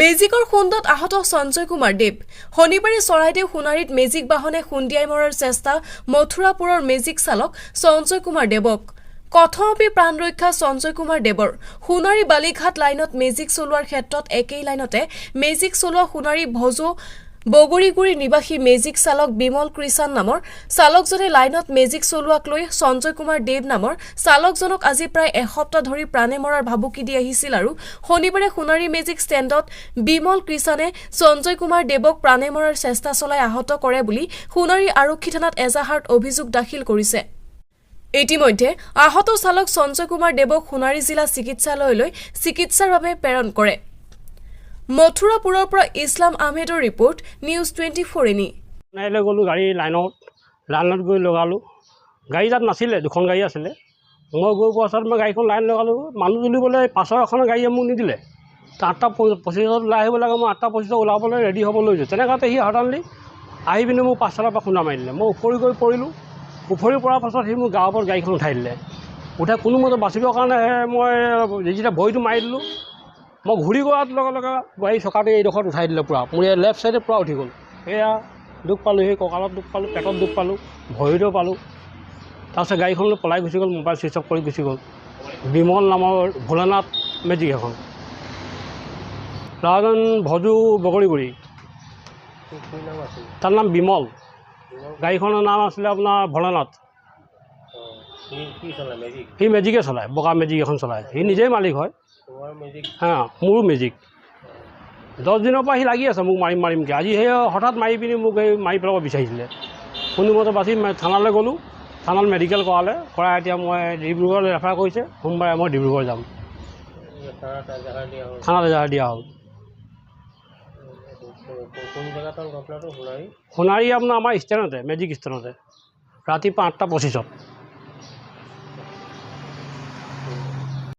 মেজিকৰ খুন্দত আহত সঞ্জয় কুমাৰ দেৱ। শনিবাৰে চৰাইদেউ সোণাৰীত মেজিক বাহনে খুন্দিয়াই মৰাৰ চেষ্টা মথুৰাপুৰৰ মেজিক চালক সঞ্জয় কুমাৰ দেৱক। কথমপি প্ৰাণ ৰক্ষা সঞ্জয় কুমাৰ দেৱৰ। সোণাৰী বালিঘাট লাইনত মেজিক চলোৱাৰ ক্ষেত্ৰত একেই লাইনতে মেজিক চলোৱা সোণাৰী ভজো বগৰীগুৰি নিবাসী মেজিক চালক বিমল কৃষাণ নামৰ চালকজনে লাইনত মেজিক চলোৱাক লৈ সঞ্জয় কুমাৰ দেৱ নামৰ চালকজনক আজি প্ৰায় এসপ্তাহ ধৰি প্ৰাণে মৰাৰ ভাবুকি দি আহিছিল আৰু শনিবাৰে সোণাৰী মেজিক ষ্টেণ্ডত বিমল কৃষাণে সঞ্জয় কুমাৰ দেৱক প্ৰাণে মৰাৰ চেষ্টা চলাই আহত কৰে বুলি সোণাৰী আৰক্ষী থানাত এজাহাৰত অভিযোগ দাখিল কৰিছে। ইতিমধ্যে আহত চালক সঞ্জয় কুমাৰ দেৱক সোণাৰী জিলা চিকিৎসালয়লৈ চিকিৎসাৰ বাবে প্ৰেৰণ কৰে। মথুৰাপুৰৰ পৰা ইছলাম আহমেদৰ ৰিপৰ্ট, নিউজ 24 এনি। গ'লোঁ গাড়ী লাইনত গৈ লগালোঁ। গাড়ী তাত নাছিলে, দুখন গাড়ী আছিলে। মই গৈ পোৱাৰ পাছত মই গাড়ীখন লাইন লগালোঁ। মানুহ তুলিবলৈ পাছৰ এখন গাড়ীয়ে মোক নিদিলে। 8:25 ওলাই আহিব লাগে, মই 8:25 ওলাবলৈ ৰেডি হ'ব লৈছোঁ। তেনেকুৱাতে সি হঠাৎলি আহি পিনে মোক পাছফালৰ পৰা খুন্দা মাৰি দিলে। মই উফৰি গৈ পৰিলোঁ। উফৰি পৰাৰ পাছত সি মোক গাঁৱৰ ওপৰত গাড়ীখন উঠাই দিলে। উঠাই কোনোমতে বাচিবৰ কাৰণে মই যেতিয়া ভৰিটো মাৰি দিলোঁ, মই ঘূৰি গোৱাৰ লগে লগে গাড়ী চকাটো এইডোখৰত উঠাই দিলে পূৰা। মোৰ এই লেফ্ট চাইডে পূৰা উঠি গ'ল। সেয়া দুখ পালোঁ, সেই কঁকালত দুখ পালোঁ, পেটত দুখ পালোঁ, ভৰিতো পালোঁ। তাৰপিছত গাড়ীখনলৈ পলাই গুচি গ'ল, মোবাইল ছুইচ অফ কৰি গুচি গ'ল। বিমল নামৰ ভোলানাথ মেজিক এখন। ল'ৰাজন ভজু বগৰীগুৰি, তাৰ নাম বিমল। গাড়ীখনৰ নাম আছিলে আপোনাৰ ভোলানাথ। সি মেজিকে চলায়, বগা মেজিক এখন চলায়। সি নিজেই মালিক হয়। মোৰো মেজিক। 10 দিনৰ পৰা সি লাগি আছে মোক মাৰিমকৈ। আজি সেই হঠাৎ মাৰি পিনি মোক এই মাৰি পেলাব বিচাৰিছিলে। কোনোমতে বাচি থানালৈ গ'লোঁ। থানাত মেডিকেল কৰালে, কৰাই এতিয়া মই ডিব্ৰুগড়লৈ ৰেফাৰ কৰিছে। সোমবাৰে মই ডিব্ৰুগড় যাম। থানাত এজাহাৰ দিয়া হ'ল। সোণাৰী আপোনাৰ আমাৰ ষ্টেণ্ডতে, মেজিক ষ্টেণ্ডতে, ৰাতিপুৱা 8:25।